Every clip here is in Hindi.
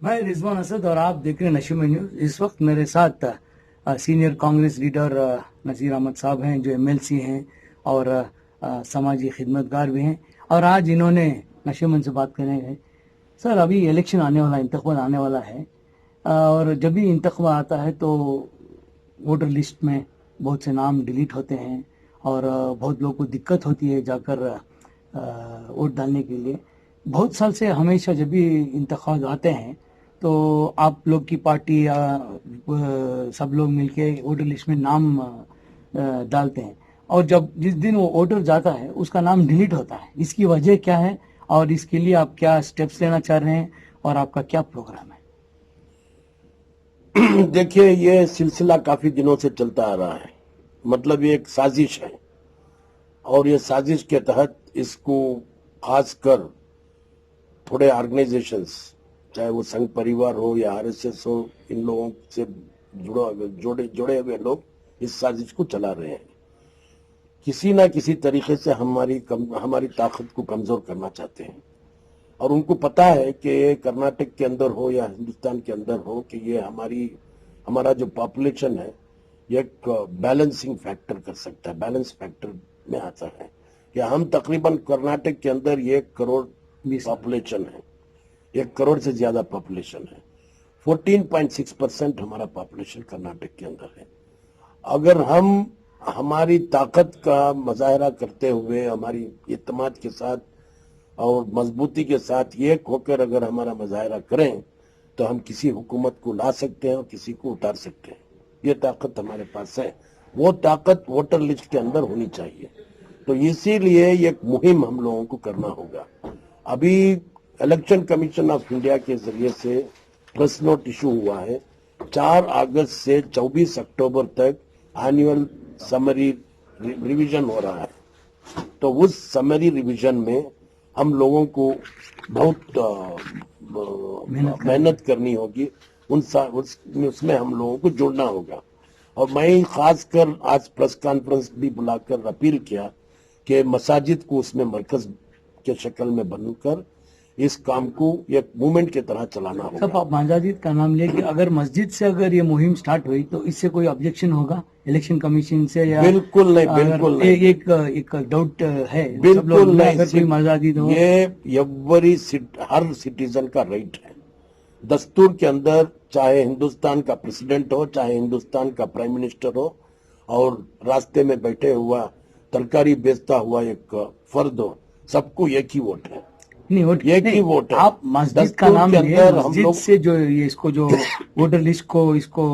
मैं रिजवान असद और आप देख रहे हैं नशे में न्यूज। इस वक्त मेरे साथ सीनियर कांग्रेस लीडर नसीर अहमद साहब हैं, जो एमएलसी हैं और समाजी खिदमतगार भी हैं। और आज इन्होंने नशेमन से बात करने गए। सर, अभी इलेक्शन आने वाला, इंतखाब आने वाला है, और जब भी इंतखाब आता है तो वोटर लिस्ट में बहुत से नाम डिलीट होते हैं और बहुत लोगों को दिक्कत होती है जाकर वोट डालने के लिए। बहुत साल से हमेशा जब भी इंतखाब आते हैं तो आप लोग की पार्टी या सब लोग मिलके वोटर लिस्ट में नाम डालते हैं, और जब जिस दिन वो वोटर जाता है उसका नाम डिलीट होता है। इसकी वजह क्या है और इसके लिए आप क्या स्टेप्स लेना चाह रहे हैं और आपका क्या प्रोग्राम है? देखिए, ये सिलसिला काफी दिनों से चलता आ रहा है। मतलब ये एक साजिश है और ये साजिश के तहत इसको खासकर थोड़े ऑर्गेनाइजेशंस, चाहे वो संघ परिवार हो या आरएसएस हो, इन लोगों से जुड़े हुए लोग इस साजिश को चला रहे हैं। किसी ना किसी तरीके से हमारी ताकत को कमजोर करना चाहते हैं। और उनको पता है कि ये कर्नाटक के अंदर हो या हिंदुस्तान के अंदर हो कि ये हमारा जो पॉपुलेशन है ये एक बैलेंसिंग फैक्टर कर सकता है, बैलेंस फैक्टर में आता है कि हम तकरीबन कर्नाटक के अंदर 1 करोड़ पॉपुलेशन है, 1 करोड़ से ज्यादा पॉपुलेशन है। 14.6% हमारा पॉपुलेशन कर्नाटक के अंदर है। अगर हम हमारी ताकत का मुजाहरा करते हुए हमारी इत्तेमाद के साथ और मजबूती के साथ एक होकर अगर हमारा मुजाहरा करें तो हम किसी हुकूमत को ला सकते हैं और किसी को उतार सकते हैं। ये ताकत हमारे पास है। वो ताकत वोटर लिस्ट के अंदर होनी चाहिए। तो इसीलिए एक मुहिम हम लोगों को करना होगा। अभी इलेक्शन कमीशन ऑफ इंडिया के जरिए से प्रेस नोट इशू हुआ है। 4 अगस्त से 24 अक्टूबर तक एनुअल समरी रिवीजन हो रहा है। तो उस समरी रिवीजन में हम लोगों को बहुत मेहनत करनी होगी। उसमें हम लोगों को जुड़ना होगा। और मैं खासकर आज प्रेस कॉन्फ्रेंस भी बुलाकर अपील किया कि मसाजिद को उसमें मरकज के शक्ल में बनकर इस काम को एक मूवमेंट की तरह चलाना होगा। सब आप मस्जिद का नाम लेके, अगर मस्जिद से अगर ये मुहिम स्टार्ट हुई तो इससे कोई ऑब्जेक्शन होगा इलेक्शन कमीशन से? या बिल्कुल नहीं, बिल्कुल नहीं। एक डाउट है, बिल्कुल नहीं। अगर कोई मस्जिद हो, ये हर सिटीजन का राइट है। दस्तूर के अंदर चाहे हिंदुस्तान का प्रेसिडेंट हो, चाहे हिंदुस्तान का प्राइम मिनिस्टर हो, और रास्ते में बैठे हुआ तरकारी बेचता हुआ एक फर्द हो, सबको एक ही वोट है। नहीं, वोट एक ही वोट है। आप मस्जिद का नाम लिए, मस्जिद से जो ये इसको जो वोटर लिस्ट को इसको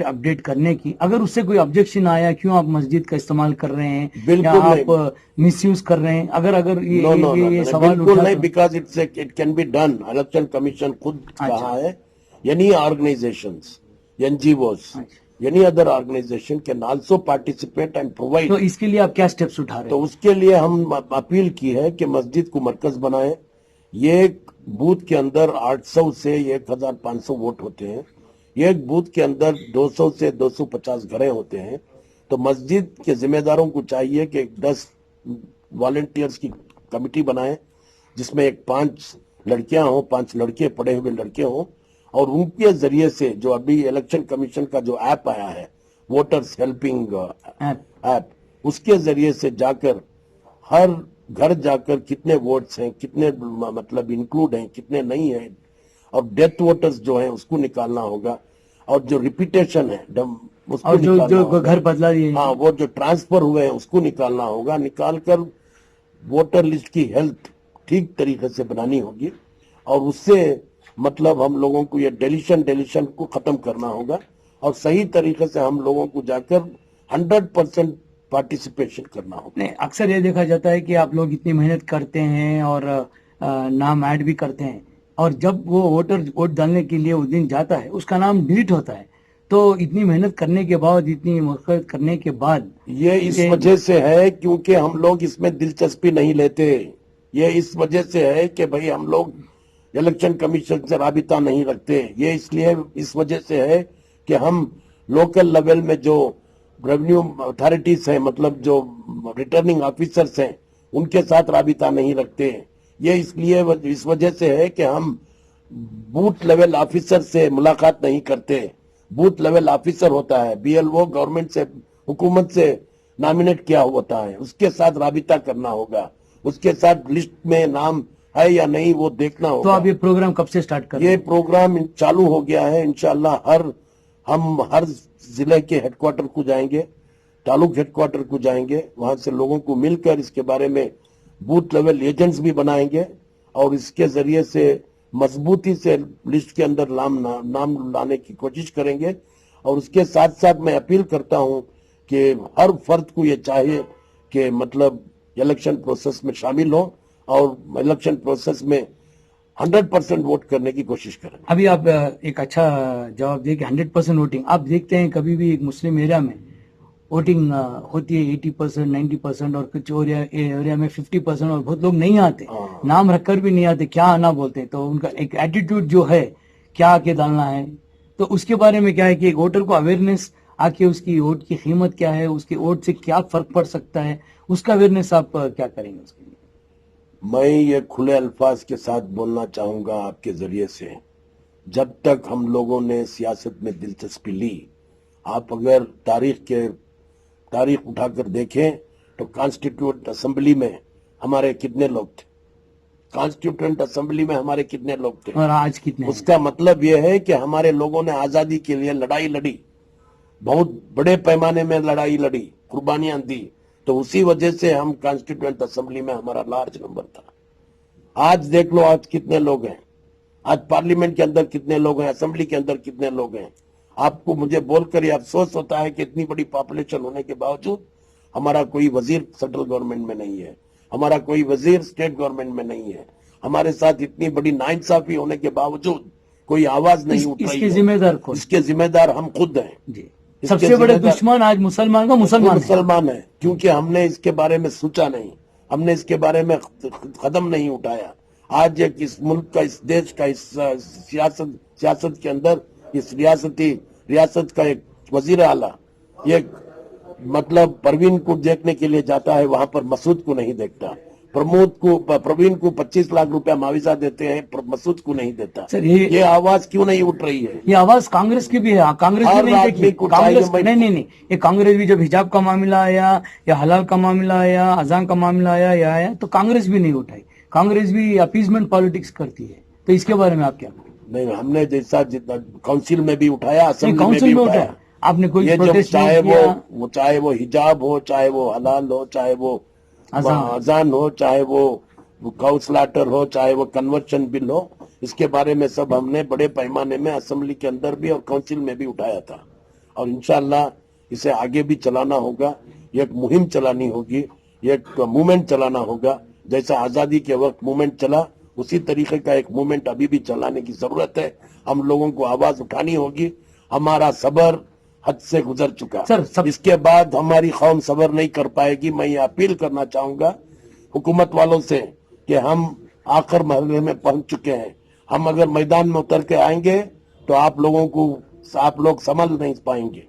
अपडेट करने की, अगर उससे कोई ऑब्जेक्शन आया, क्यों आप मस्जिद का इस्तेमाल कर रहे हैं या आप मिसयूज कर रहे हैं, अगर ये सवाल बिल्कुल नहीं, because it can be done. Election commission खुद कहा है, यानी organisations, NGOs, any other organization can also participate and provide। तो इसके लिए आप क्या स्टेप्स उठा रहे हैं? तो उसके लिए हम अपील की है कि मस्जिद को मरकज बनाए। ये बूथ के अंदर 800 से 1500 वोट होते हैं। एक बूथ के अंदर 200 से 250 घरें होते हैं। तो मस्जिद के जिम्मेदारों को चाहिए कि 10 वॉलंटियर्स की कमिटी बनाए, जिसमें 5 लड़कियां हो, 5 लड़के, पढ़े हुए लड़के हों, और उनके जरिए से जो अभी इलेक्शन कमीशन का जो ऐप आया है, वोटर्स हेल्पिंग ऐप, उसके जरिए से जाकर हर घर जाकर कितने वोट्स हैं, कितने मतलब इंक्लूड हैं, कितने नहीं हैं, और डेथ वोटर्स जो हैं उसको निकालना होगा। और जो रिपीटेशन है उसको और जो घर बदला, हाँ, वो जो ट्रांसफर हुए हैं उसको निकालना होगा। निकालकर वोटर लिस्ट की हेल्थ ठीक तरीके से बनानी होगी, और उससे मतलब हम लोगों को ये डेलीशन को खत्म करना होगा, और सही तरीके से हम लोगों को जाकर 100% पार्टिसिपेशन करना होगा। नहीं, अक्सर ये देखा जाता है कि आप लोग इतनी मेहनत करते हैं और नाम ऐड भी करते हैं, और जब वो वोट डालने के लिए उस दिन जाता है उसका नाम डिलीट होता है। तो इतनी मेहनत करने के बाद, इतनी मशक्कत करने के बाद, ये इस वजह से है क्योंकि हम लोग इसमें दिलचस्पी नहीं लेते। ये इस वजह से है कि भाई हम लोग इलेक्शन कमीशन से राबिता नहीं रखते। ये इसलिए इस वजह से है कि हम लोकल लेवल में जो रेवेन्यू अथॉरिटीज हैं, मतलब जो रिटर्निंग ऑफिसर्स हैं, उनके साथ राबिता नहीं रखते। ये इसलिए इस वजह से है कि हम बूथ लेवल ऑफिसर से मुलाकात नहीं करते। बूथ लेवल ऑफिसर होता है, बीएलओ गवर्नमेंट से, हुकूमत से नॉमिनेट किया होता है, उसके साथ राबिता करना होगा, उसके साथ लिस्ट में नाम है या नहीं वो देखना तो होगा। आप ये प्रोग्राम कब से स्टार्ट कर रहे ये हैं? प्रोग्राम चालू हो गया है। इंशाल्लाह हम हर जिले के हेडक्वार्टर को जाएंगे, तालुक हेडक्वार्टर को जाएंगे, वहां से लोगों को मिलकर इसके बारे में बूथ लेवल एजेंट्स भी बनाएंगे और इसके जरिए से मजबूती से लिस्ट के अंदर नाम लाने की कोशिश करेंगे। और उसके साथ साथ मैं अपील करता हूं कि हर फर्द को ये चाहिए कि मतलब इलेक्शन प्रोसेस में शामिल हो और इलेक्शन प्रोसेस में 100% वोट करने की कोशिश करें। अभी आप एक अच्छा जवाब दिए कि 100% वोटिंग। आप देखते हैं कभी भी एक मुस्लिम एरिया में वोटिंग होती है 80%, 90% और कुछ और एरिया में 50% और बहुत लोग नहीं आते, नाम रखकर भी नहीं आते, क्या आना बोलते हैं। तो उनका एक एटीट्यूड जो है क्या आके डालना है, तो उसके बारे में क्या है कि एक वोटर को अवेयरनेस आके उसकी वोट की कीमत क्या है, उसके वोट से क्या फर्क पड़ सकता है, उसका अवेयरनेस आप क्या करेंगे उसके लिए? मैं ये खुले अल्फाज के साथ बोलना चाहूंगा आपके जरिए से, जब तक हम लोगों ने सियासत में दिलचस्पी ली, आप अगर तारीख उठाकर देखें तो कॉन्स्टिट्यूएंट असेंबली में हमारे कितने लोग थे, कॉन्स्टिट्यूएंट असेंबली में हमारे कितने लोग थे और आज कितने? उसका मतलब यह है कि हमारे लोगों ने आजादी के लिए लड़ाई लड़ी, बहुत बड़े पैमाने में लड़ाई लड़ी, कुर्बानियां दी। तो उसी वजह से हम कॉन्स्टिट्यूएंट असेंबली में हमारा लार्ज नंबर था। आज देख लो आज कितने लोग हैं, आज पार्लियामेंट के अंदर कितने लोग हैं, असेंबली के अंदर कितने लोग हैं। आपको मुझे बोलकर ये अफसोस होता है कि इतनी बड़ी पॉपुलेशन होने के बावजूद हमारा कोई वजीर सेंट्रल गवर्नमेंट में नहीं है, हमारा कोई वजीर स्टेट गवर्नमेंट में नहीं है, हमारे साथ इतनी बड़ी नाइंसाफी होने के बावजूद कोई आवाज नहीं उठ रही इसके है। जिम्मेदार कौन? इसके जिम्मेदार हम खुद हैं जी। सबसे बड़े दुश्मन आज मुसलमान का मुसलमान है, क्योंकि हमने इसके बारे में सोचा नहीं, हमने इसके बारे में कदम नहीं उठाया। आज एक इस मुल्क का, इस देश का, इस सियासत के अंदर इस रियासत का एक वजीर आला ये मतलब परवीन को देखने के लिए जाता है, वहां पर मसूद को नहीं देखता। प्रवीण को 25 लाख रुपया मुआवजा देते हैं, मसूद को नहीं देता। सर ये आवाज क्यों नहीं उठ रही है? ये आवाज कांग्रेस की भी है। कांग्रेस भी नहीं देखी, कांग्रेस नहीं, ये कांग्रेस भी जब हिजाब का मामला आया या हलाल का मामला आया, अजान का मामला आया तो कांग्रेस भी नहीं उठाई। कांग्रेस भी अपीजमेंट पॉलिटिक्स करती है। तो इसके बारे में आप क्या? नहीं, हमने जैसा जितना काउंसिल में भी उठाया, असेंबली में भी उठाया। आपने कोई प्रोटेस्ट चाहे वो हिजाब हो, चाहे वो हलाल हो, चाहे वो अजान हो, चाहे वो काउंसलाटर हो, चाहे वो कन्वर्शन बिल हो, इसके बारे में सब हमने बड़े पैमाने में असेंबली के अंदर भी और काउंसिल में भी उठाया था। और इंशाल्लाह इसे आगे भी चलाना होगा, एक मुहिम चलानी होगी, एक मूवमेंट चलाना होगा। जैसा आजादी के वक्त मूवमेंट चला, उसी तरीके का एक मूवमेंट अभी भी चलाने की जरूरत है। हम लोगों को आवाज उठानी होगी। हमारा सबर हद से गुजर चुका सर, इसके बाद हमारी कौम सबर नहीं कर पाएगी। मैं ये अपील करना चाहूंगा हुकूमत वालों से कि हम आखिर मरहले में पहुंच चुके हैं। हम अगर मैदान में उतर के आएंगे तो आप लोग संभल नहीं पाएंगे।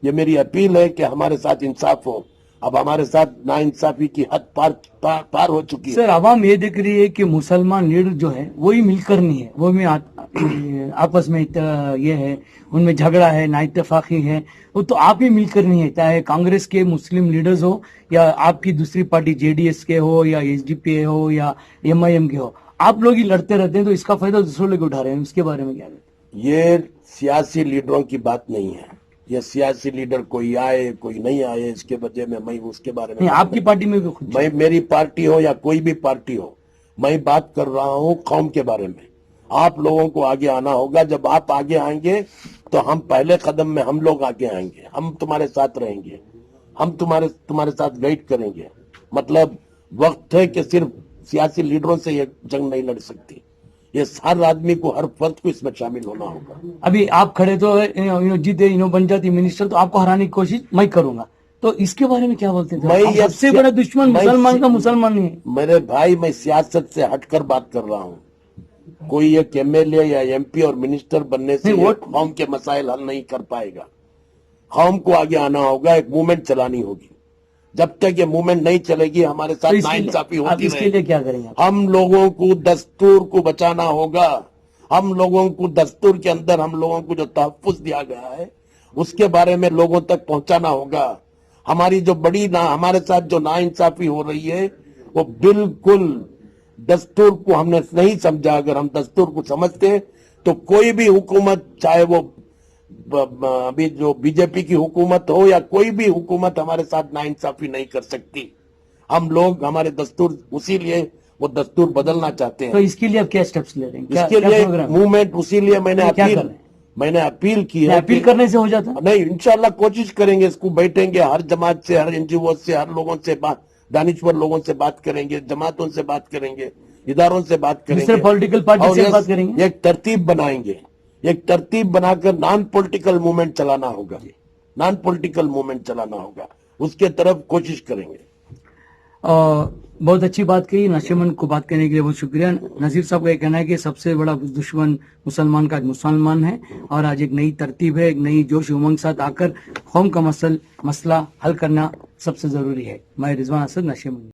ये मेरी अपील है कि हमारे साथ इंसाफ हो। अब हमारे साथ नाइंसाफी की हद पार हो चुकी है। सर, आवाम ये देख रही है कि मुसलमान लीडर जो है वही मिलकर नहीं है, वो में आपस में ये है, उनमें झगड़ा है, नाइतफाकी है। वो तो आप ही मिलकर नहीं है, चाहे कांग्रेस के मुस्लिम लीडर्स हो या आपकी दूसरी पार्टी जेडीएस के हो या एसडीपी हो या एमआईएम के हो, आप लोग ही लड़ते रहते हैं। तो इसका फायदा दूसरों लोग उठा रहे हैं। उसके बारे में क्या कहते हैं? ये सियासी लीडरों की बात नहीं है। ये सियासी लीडर कोई आए कोई नहीं आए, इसके वजह में मैं उसके बारे में आपकी पार्टी में भी मैं मेरी पार्टी हो या कोई भी पार्टी हो, मैं बात कर रहा हूं कौम के बारे में। आप लोगों को आगे आना होगा। जब आप आगे आएंगे तो हम पहले कदम में हम लोग आगे आएंगे, हम तुम्हारे साथ रहेंगे, हम तुम्हारे साथ गाइड करेंगे। मतलब वक्त है कि सिर्फ सियासी लीडरों से ये जंग नहीं लड़ सकती। ये हर आदमी को, हर फर्द को इसमें शामिल होना होगा। अभी आप खड़े तो जीते बन जाती मिनिस्टर, तो आपको हराने की कोशिश मैं करूंगा। तो इसके बारे में क्या बोलते हैं? सबसे बड़ा दुश्मन मुसलमान का मुसलमान नहीं है। मेरे भाई, मैं सियासत से हटकर बात कर रहा हूँ। कोई एक एमएलए या एमपी और मिनिस्टर बनने से कौम के मसाइल हल नहीं कर पाएगा। कौम को आगे आना होगा, एक मूवमेंट चलानी होगी। जब तक ये मूवमेंट नहीं चलेगी हमारे साथ नाइंसाफी होती रहेगी। इसके लिए क्या करेंगे? हम लोगों को दस्तूर को बचाना होगा, हम लोगों को दस्तूर के अंदर हम लोगों को जो तहफ्फुज दिया गया है उसके बारे में लोगों तक पहुंचाना होगा। हमारी जो हमारे साथ जो नाइंसाफी हो रही है वो बिल्कुल दस्तूर को हमने नहीं समझा। अगर हम दस्तूर को समझते तो कोई भी हुकूमत, चाहे वो अभी जो बीजेपी की हुकूमत हो या कोई भी हुकूमत, हमारे साथ नाइंसाफी नहीं कर सकती। हम लोग हमारे दस्तूर, उसी लिए वो दस्तूर बदलना चाहते हैं। तो इसके लिए अब क्या स्टेप्स ले रहे हैं? इसके लिए मूवमेंट, उसी लिए मैंने अपील की है। अपील करने से हो जाता है? नहीं, इंशाल्लाह कोशिश करेंगे, इसको बैठेंगे, हर जमात से, हर एनजीओ से, हर लोगों से बात, दानिश्वर लोगों से बात करेंगे, जमातों से बात करेंगे, इदारों से बात करेंगे, पॉलिटिकल पार्टी से बात करेंगे। एक तरतीब बनाएंगे, एक तरतीब बनाकर नॉन पॉलिटिकल मूवमेंट चलाना होगा, नॉन पॉलिटिकल मूवमेंट चलाना होगा, उसके तरफ कोशिश करेंगे। बहुत अच्छी बात कही। नशेमंद को बात करने के लिए बहुत शुक्रिया। नजीर साहब का यह कहना है कि सबसे बड़ा दुश्मन मुसलमान का आज मुसलमान है और आज एक नई तरतीब है, एक नई जोश उमंग साथ आकर कौम का मसला हल करना सबसे जरूरी है। मैं रिजवान असद, नशेमंद।